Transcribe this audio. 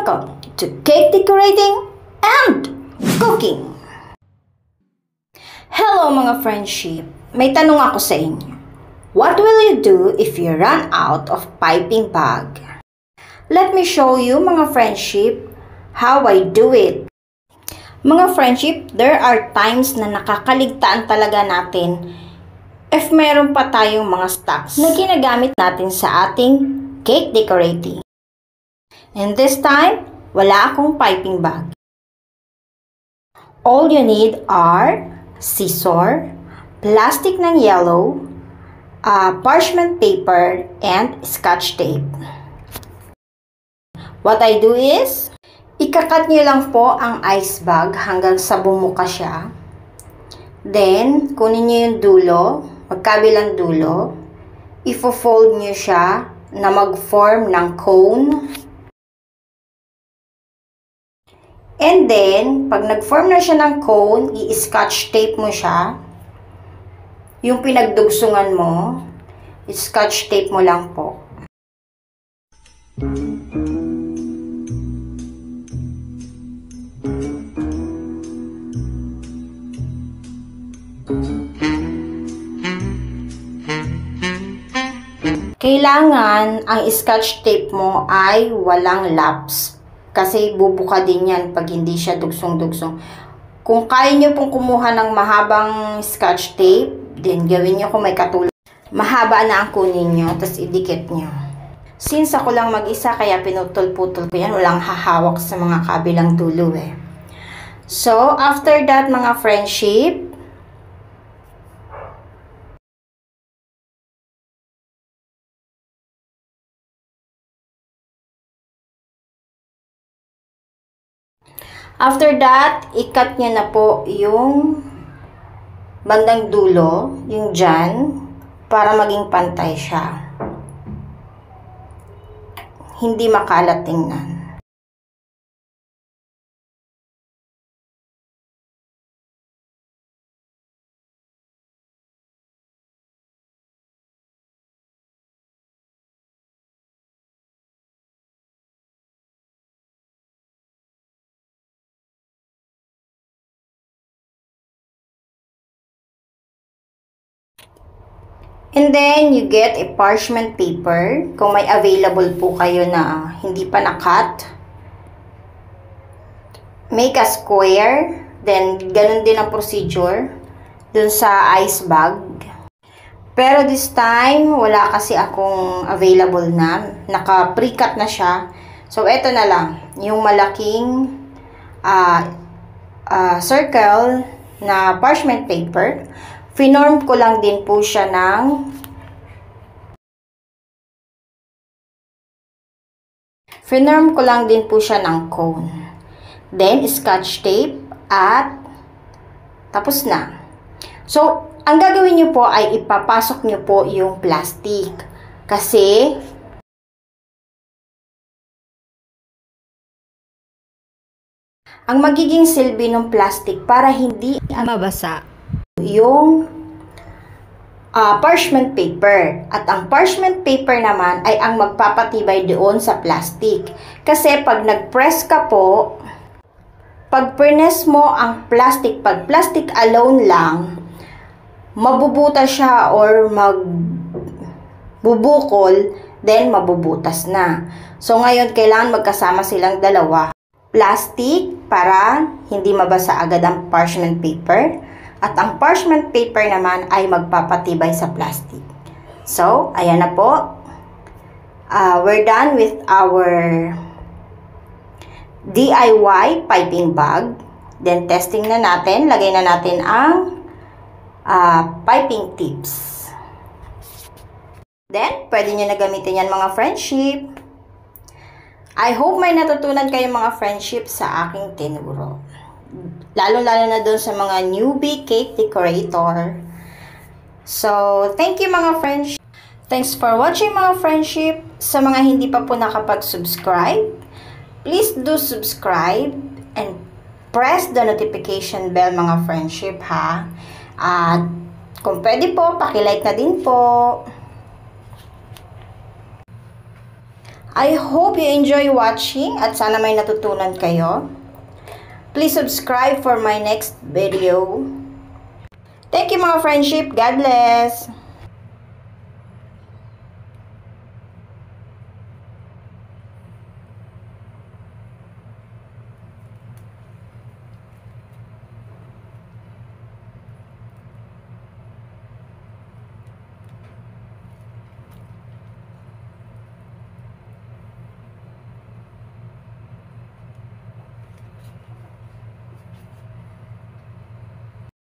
Welcome to Cake Decorating and Cooking! Hello mga friendship! May tanong ako sa inyo. What will you do if you run out of piping bag? Let me show you mga friendship how I do it. Mga friendship, there are times na nakakaligtaan talaga natin if meron pa tayong mga stocks na ginagamit natin sa ating cake decorating. And this time, wala akong piping bag. All you need are scissor, plastic ng yellow, parchment paper, and scotch tape. What I do is, ikakat nyo lang po ang ice bag hanggang sa bumuka siya. Then, kunin nyo yung dulo, magkabilang dulo. Ifo-fold nyo siya na mag-form ng cone. And then, pag nag-form na siya ng cone, i-scotch tape mo siya. Yung pinagdugsungan mo, i-scotch tape mo lang po. Kailangan ang scotch tape mo ay walang laps. Kasi bubuka din yan pag hindi siya dugsong-dugsong. Kung kaya nyo pong kumuha ng mahabang scotch tape, then gawin nyo kung may katulad. Mahaba na ang kunin nyo, tapos idikit nyo. Since ako lang mag-isa, kaya pinutol-putol ko yan. Walang hahawak sa mga kabilang dulo eh. So, after that mga friendship, ikat nyo na po yung bandang dulo, yung dyan, para maging pantay siya. Hindi makalat tingnan. And then, you get a parchment paper. Kung may available po kayo na hindi pa na-cut. Make a square. Then, ganun din ang procedure dun sa ice bag. Pero this time, wala kasi akong available na. Naka-pre-cut na siya. So, eto na lang. Yung malaking circle na parchment paper. Finorm ko lang din po siya ng cone. Then, scotch tape at tapos na. So, ang gagawin nyo po ay ipapasok nyo po yung plastic. Kasi, ang magiging silbi ng plastic para hindi mabasa yung parchment paper. At ang parchment paper naman ay ang magpapatibay doon sa plastic. Kasi pag nag-press ka po, pag press mo ang plastic, pag plastic alone lang, mabubutas siya or magbubukol, then mabubutas na. So ngayon, kailangan magkasama silang dalawa. Plastic para hindi mabasa agad ang parchment paper. At ang parchment paper naman ay magpapatibay sa plastic. So, ayan na po. We're done with our DIY piping bag. Then, testing na natin. Lagay na natin ang piping tips. Then, pwede nyo na gamitin yan mga friendship. I hope may natutunan kayo mga friendship sa aking tinuro. Lalo-lalo na doon sa mga newbie cake decorator. So, thank you mga friendship. Thanks for watching mga friendship. Sa mga hindi pa po nakapag-subscribe, please do subscribe and press the notification bell mga friendship ha. At kung pwede po, pakilike na din po. I hope you enjoy watching at sana may natutunan kayo. Please subscribe for my next video. Thank you mga friendship. God bless!